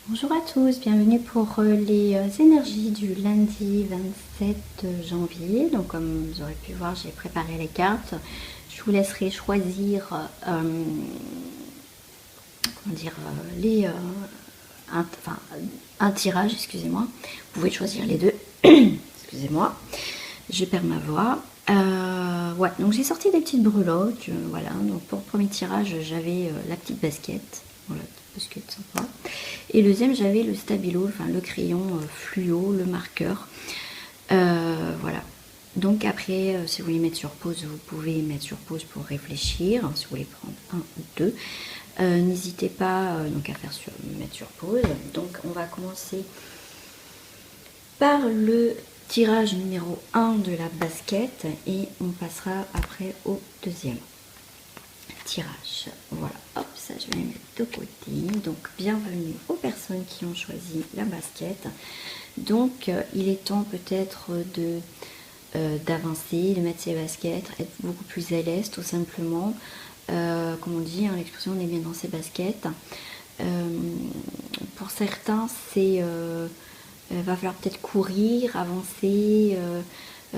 Bonjour à tous, bienvenue pour les énergies du lundi 27 janvier. Donc comme vous aurez pu voir, j'ai préparé les cartes. Je vous laisserai choisir comment dire, un tirage, excusez-moi. Vous pouvez choisir les deux. Excusez-moi, je perds ma voix. Ouais, donc j'ai sorti des petites breloques. Voilà, donc pour le premier tirage, j'avais la petite basket. Voilà, petite basket sympa. Et le deuxième, j'avais le stabilo, enfin le crayon fluo, le marqueur. Voilà. Donc après, si vous voulez mettre sur pause, vous pouvez mettre sur pause pour réfléchir, si vous voulez prendre un ou deux. N'hésitez pas donc à mettre sur pause. Donc on va commencer par le tirage numéro 1 de la basket et on passera après au deuxième tirage. Voilà, hop, ça je vais les mettre de côté. Donc bienvenue aux personnes qui ont choisi la basket. Donc il est temps peut-être de d'avancer, de mettre ses baskets, être beaucoup plus à l'aise tout simplement. Comme on dit, hein, l'expression on est bien dans ses baskets. Pour certains, c'est va falloir peut-être courir, avancer,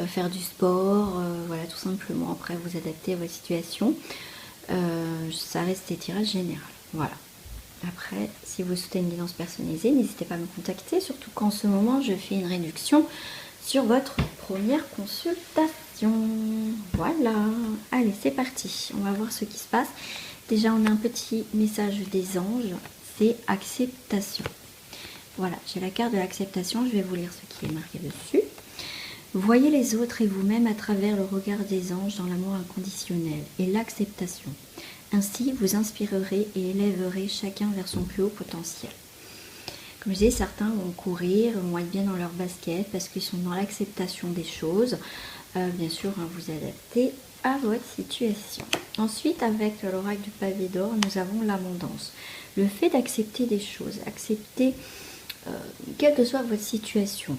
faire du sport, voilà, tout simplement. Après, vous adapter à votre situation. Ça reste des tirages généraux. Voilà. Après, si vous souhaitez une guidance personnalisée, n'hésitez pas à me contacter, surtout qu'en ce moment, je fais une réduction sur votre première consultation. Voilà. Allez, c'est parti. On va voir ce qui se passe. Déjà, on a un petit message des anges. C'est acceptation. Voilà, j'ai la carte de l'acceptation. Je vais vous lire ce qui est marqué dessus. Voyez les autres et vous-même à travers le regard des anges dans l'amour inconditionnel et l'acceptation. Ainsi, vous inspirerez et élèverez chacun vers son plus haut potentiel. Comme je disais, certains vont courir, vont être bien dans leur basket parce qu'ils sont dans l'acceptation des choses. Bien sûr, hein, vous adaptez à votre situation. Ensuite, avec l'oracle du pavé d'or, nous avons l'abondance. Le fait d'accepter des choses, accepter quelle que soit votre situation,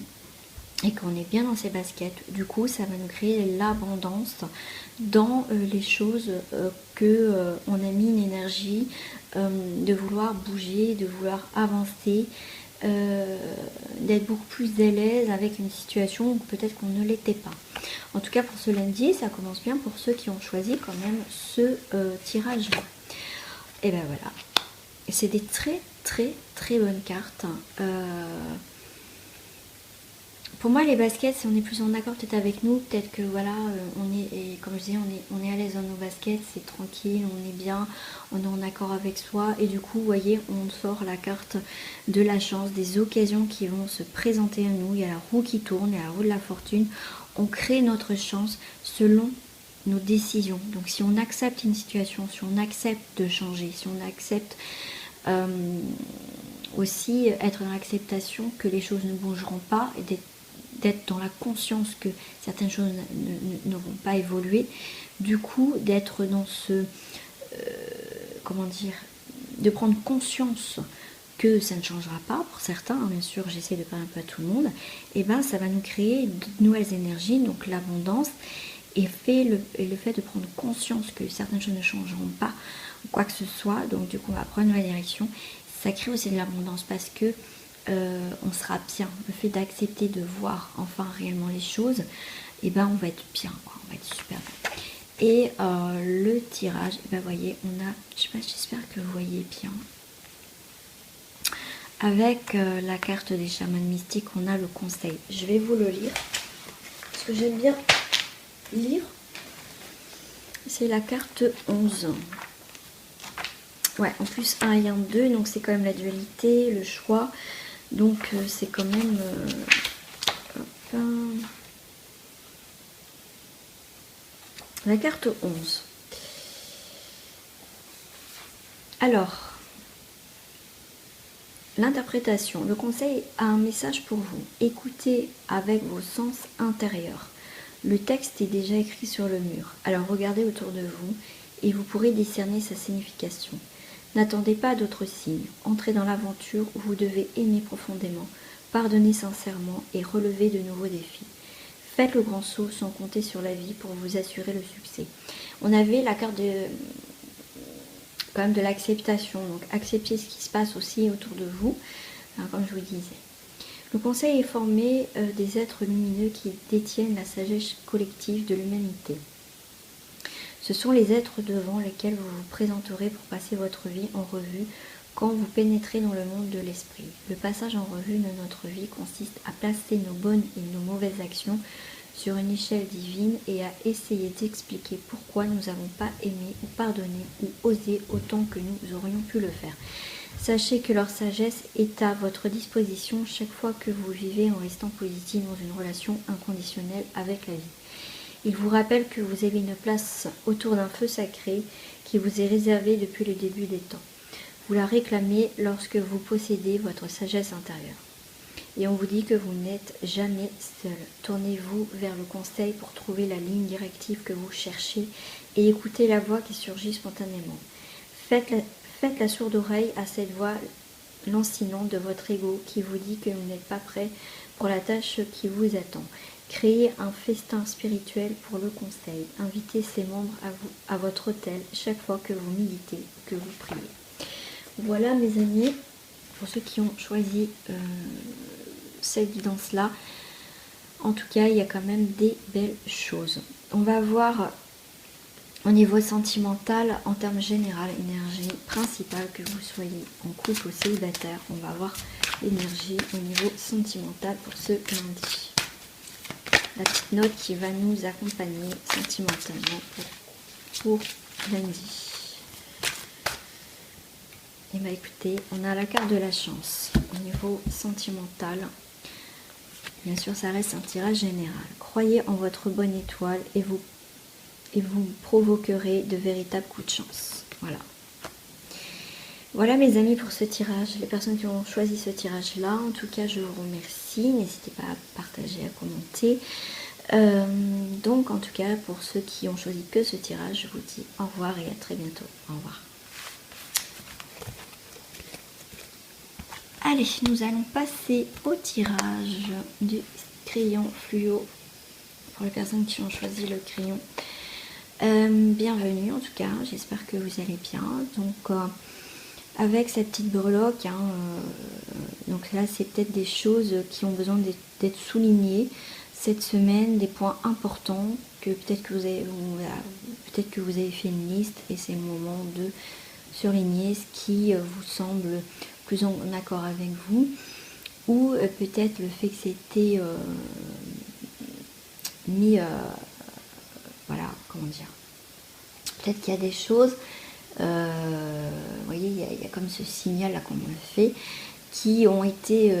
et qu'on est bien dans ses baskets, du coup ça va nous créer l'abondance dans les choses que on a mis une énergie de vouloir bouger, de vouloir avancer, d'être beaucoup plus à l'aise avec une situation où peut-être qu'on ne l'était pas. En tout cas pour ce lundi, ça commence bien pour ceux qui ont choisi quand même ce tirage là. Et ben voilà, c'est des très très très bonnes cartes. Pour moi, les baskets, si on est plus en accord peut-être avec nous, peut-être que voilà, on est, et comme je disais, on est à l'aise dans nos baskets, c'est tranquille, on est bien, on est en accord avec soi. Et du coup, vous voyez, on sort la carte de la chance, des occasions qui vont se présenter à nous. Il y a la roue qui tourne, il y a la roue de la fortune. On crée notre chance selon nos décisions. Donc si on accepte une situation, si on accepte de changer, si on accepte aussi être dans l'acceptation que les choses ne bougeront pas et d'être dans la conscience que certaines choses ne vont pas évoluer, du coup d'être dans ce comment dire, de prendre conscience que ça ne changera pas pour certains, hein, bien sûr j'essaie de parler un peu à tout le monde, et ben ça va nous créer de nouvelles énergies, donc l'abondance, et le fait de prendre conscience que certaines choses ne changeront pas ou quoi que ce soit, donc du coup on va prendre une nouvelle direction, ça crée aussi de l'abondance parce que on sera bien. Le fait d'accepter de voir enfin réellement les choses, et ben on va être bien, quoi. On va être super bien. Et le tirage, et ben voyez, on a, je sais pas, j'espère que vous voyez bien. Avec la carte des chamans mystiques, on a le conseil. Je vais vous le lire parce que j'aime bien lire. C'est la carte 11. Ouais, en plus 1 et 1, 2, donc c'est quand même la dualité, le choix. Donc c'est quand même la carte 11. Alors, l'interprétation. Le conseil a un message pour vous. Écoutez avec vos sens intérieurs. Le texte est déjà écrit sur le mur. Alors regardez autour de vous et vous pourrez discerner sa signification. N'attendez pas d'autres signes. Entrez dans l'aventure où vous devez aimer profondément, pardonner sincèrement et relever de nouveaux défis. Faites le grand saut sans compter sur la vie pour vous assurer le succès. On avait la carte quand même de l'acceptation. Donc acceptez ce qui se passe aussi autour de vous. Alors, comme je vous disais. Le conseil est formé des êtres lumineux qui détiennent la sagesse collective de l'humanité. Ce sont les êtres devant lesquels vous vous présenterez pour passer votre vie en revue quand vous pénétrez dans le monde de l'esprit. Le passage en revue de notre vie consiste à placer nos bonnes et nos mauvaises actions sur une échelle divine et à essayer d'expliquer pourquoi nous n'avons pas aimé ou pardonné ou osé autant que nous aurions pu le faire. Sachez que leur sagesse est à votre disposition chaque fois que vous vivez en restant positif dans une relation inconditionnelle avec la vie. Il vous rappelle que vous avez une place autour d'un feu sacré qui vous est réservé depuis le début des temps. Vous la réclamez lorsque vous possédez votre sagesse intérieure. Et on vous dit que vous n'êtes jamais seul. Tournez-vous vers le conseil pour trouver la ligne directive que vous cherchez et écoutez la voix qui surgit spontanément. Faites la sourde oreille à cette voix lancinante de votre ego qui vous dit que vous n'êtes pas prêt pour la tâche qui vous attend. Créez un festin spirituel pour le conseil. Invitez ses membres à votre hôtel chaque fois que vous méditez, que vous priez. Voilà mes amis, pour ceux qui ont choisi cette guidance-là. En tout cas, il y a quand même des belles choses. On va voir au niveau sentimental, en termes général, énergie principale, que vous soyez en couple ou célibataire. On va voir l'énergie au niveau sentimental pour ce lundi. La petite note qui va nous accompagner sentimentalement pour lundi. Et bien écoutez, on a la carte de la chance au niveau sentimental. Bien sûr, ça reste un tirage général. Croyez en votre bonne étoile et vous provoquerez de véritables coups de chance. Voilà. Voilà mes amis pour ce tirage. Les personnes qui ont choisi ce tirage-là, en tout cas, je vous remercie. N'hésitez pas à partager, à commenter. Donc, en tout cas, pour ceux qui ont choisi que ce tirage, je vous dis au revoir et à très bientôt. Au revoir. Allez, nous allons passer au tirage du crayon fluo pour les personnes qui ont choisi le crayon. Bienvenue en tout cas, j'espère que vous allez bien. Donc avec cette petite breloque, donc là c'est peut-être des choses qui ont besoin d'être soulignées cette semaine, des points importants que peut-être que vous avez fait une liste et c'est le moment de surligner ce qui vous semble plus en accord avec vous, ou peut-être le fait que c'était mis, voilà, comment dire, peut-être qu'il y a des choses, vous voyez, il y a comme ce signal là qu'on me fait, qui ont été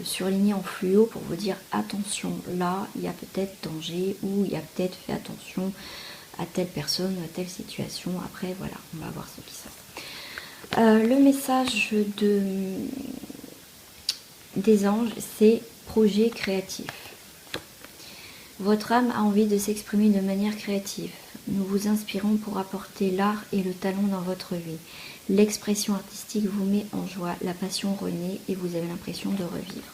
surlignés en fluo pour vous dire attention, là il y a peut-être danger, ou il y a peut-être fait attention à telle personne, à telle situation. Après voilà, on va voir ce qui sort. Le message des anges, c'est projet créatif. Votre âme a envie de s'exprimer de manière créative. Nous vous inspirons pour apporter l'art et le talent dans votre vie. L'expression artistique vous met en joie, la passion renaît et vous avez l'impression de revivre.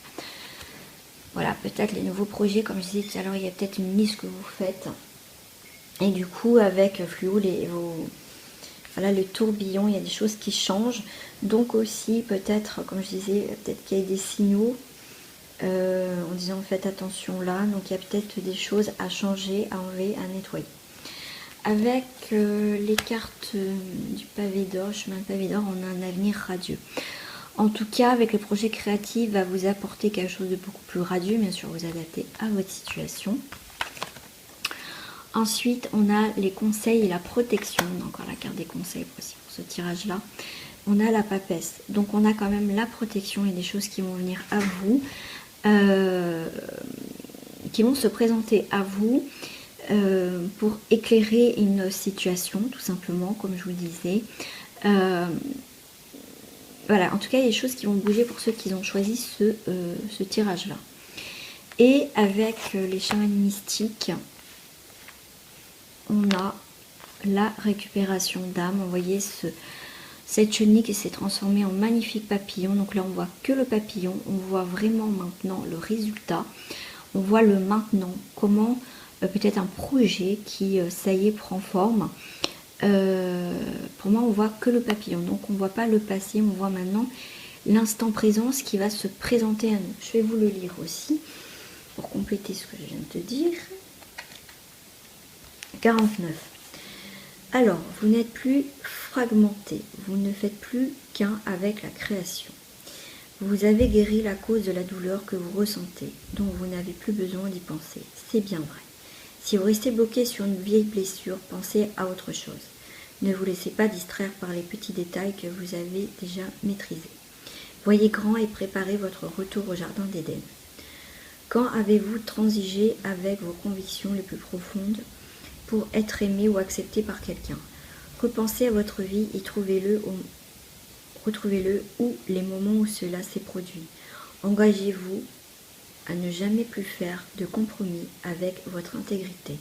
Voilà, peut-être les nouveaux projets, comme je disais tout à l'heure, il y a peut-être une liste que vous faites. Et du coup, avec le fluo, voilà, le tourbillon, il y a des choses qui changent. Donc aussi, peut-être, comme je disais, peut-être qu'il y a des signaux en disant faites attention là. Donc il y a peut-être des choses à changer, à enlever, à nettoyer. Avec les cartes du pavé d'or, chemin de pavé d'or, on a un avenir radieux. En tout cas, avec le projet créatif, va vous apporter quelque chose de beaucoup plus radieux, bien sûr, vous adaptez à votre situation. Ensuite, on a les conseils et la protection. Encore la carte des conseils aussi pour ce tirage-là. On a la papesse. Donc, on a quand même la protection et des choses qui vont venir à vous, qui vont se présenter à vous pour éclairer une situation, tout simplement, comme je vous disais. Voilà, en tout cas, il y a des choses qui vont bouger pour ceux qui ont choisi ce tirage-là. Et avec les chamans mystiques, on a la récupération d'âme. Vous voyez cette chenille qui s'est transformée en magnifique papillon. Donc là on voit que le papillon, on voit vraiment maintenant le résultat, on voit le maintenant, comment peut-être un projet qui ça y est prend forme. Pour moi on voit que le papillon, donc on voit pas le passé, on voit maintenant l'instant présent, ce qui va se présenter à nous. Je vais vous le lire aussi pour compléter ce que je viens de te dire. 49. Alors, vous n'êtes plus fragmenté, vous ne faites plus qu'un avec la création. Vous avez guéri la cause de la douleur que vous ressentez, dont vous n'avez plus besoin d'y penser. C'est bien vrai. Si vous restez bloqué sur une vieille blessure, pensez à autre chose. Ne vous laissez pas distraire par les petits détails que vous avez déjà maîtrisés. Voyez grand et préparez votre retour au jardin d'Éden. Quand avez-vous transigé avec vos convictions les plus profondes pour être aimé ou accepté par quelqu'un? Repensez à votre vie et retrouvez-le où les moments où cela s'est produit. Engagez-vous à ne jamais plus faire de compromis avec votre intégrité.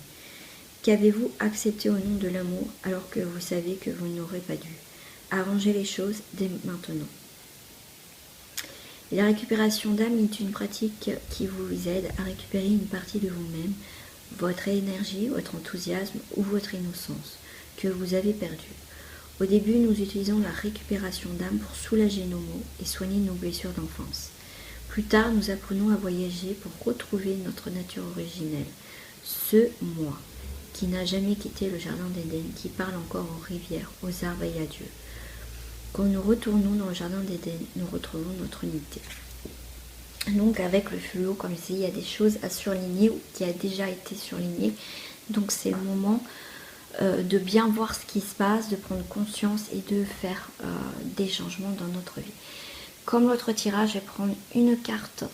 Qu'avez-vous accepté au nom de l'amour alors que vous savez que vous n'aurez pas dû? Arrangez les choses dès maintenant. La récupération d'âme est une pratique qui vous aide à récupérer une partie de vous-même, votre énergie, votre enthousiasme ou votre innocence que vous avez perdue. Au début, nous utilisons la récupération d'âme pour soulager nos maux et soigner nos blessures d'enfance. Plus tard, nous apprenons à voyager pour retrouver notre nature originelle, ce moi qui n'a jamais quitté le jardin d'Éden, qui parle encore aux rivières, aux arbres et à Dieu. Quand nous retournons dans le jardin d'Éden, nous retrouvons notre unité. Donc avec le fluo, comme je dis, il y a des choses à surligner ou qui a déjà été surligné. Donc c'est le moment de bien voir ce qui se passe, de prendre conscience et de faire des changements dans notre vie. Comme l'autre tirage, je vais prendre une carte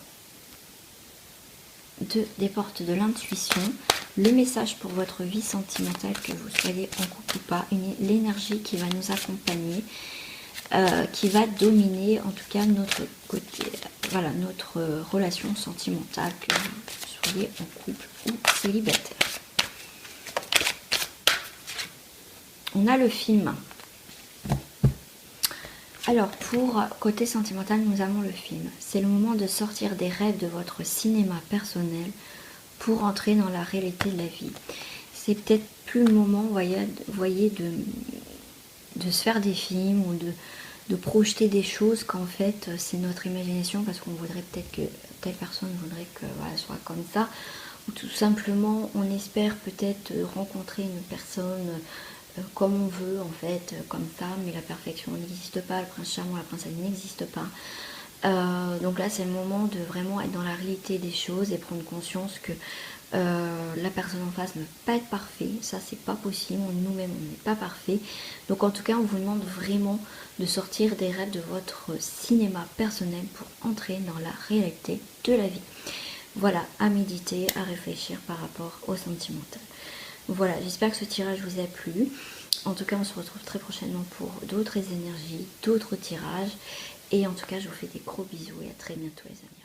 des portes de l'intuition, le message pour votre vie sentimentale, que vous soyez en couple ou pas, l'énergie qui va nous accompagner, qui va dominer en tout cas notre côté, voilà, notre relation sentimentale, que vous soyez en couple ou célibataire. On a le film. Alors pour côté sentimental, nous avons le film. C'est le moment de sortir des rêves de votre cinéma personnel pour entrer dans la réalité de la vie. C'est peut-être plus le moment, vous voyez, de se faire des films ou de projeter des choses qu'en fait c'est notre imagination, parce qu'on voudrait peut-être que telle personne voudrait que voilà, soit comme ça, ou tout simplement on espère peut-être rencontrer une personne comme on veut en fait, comme ça, mais la perfection n'existe pas, le prince charmant, la princesse n'existe pas. Donc là c'est le moment de vraiment être dans la réalité des choses et prendre conscience que la personne en face ne peut pas être parfait, ça c'est pas possible, nous-mêmes on n'est pas parfait. Donc en tout cas on vous demande vraiment de sortir des rêves de votre cinéma personnel pour entrer dans la réalité de la vie. Voilà, à méditer, à réfléchir par rapport au sentimental. Voilà, j'espère que ce tirage vous a plu. En tout cas on se retrouve très prochainement pour d'autres énergies, d'autres tirages. Et en tout cas je vous fais des gros bisous et à très bientôt les amis.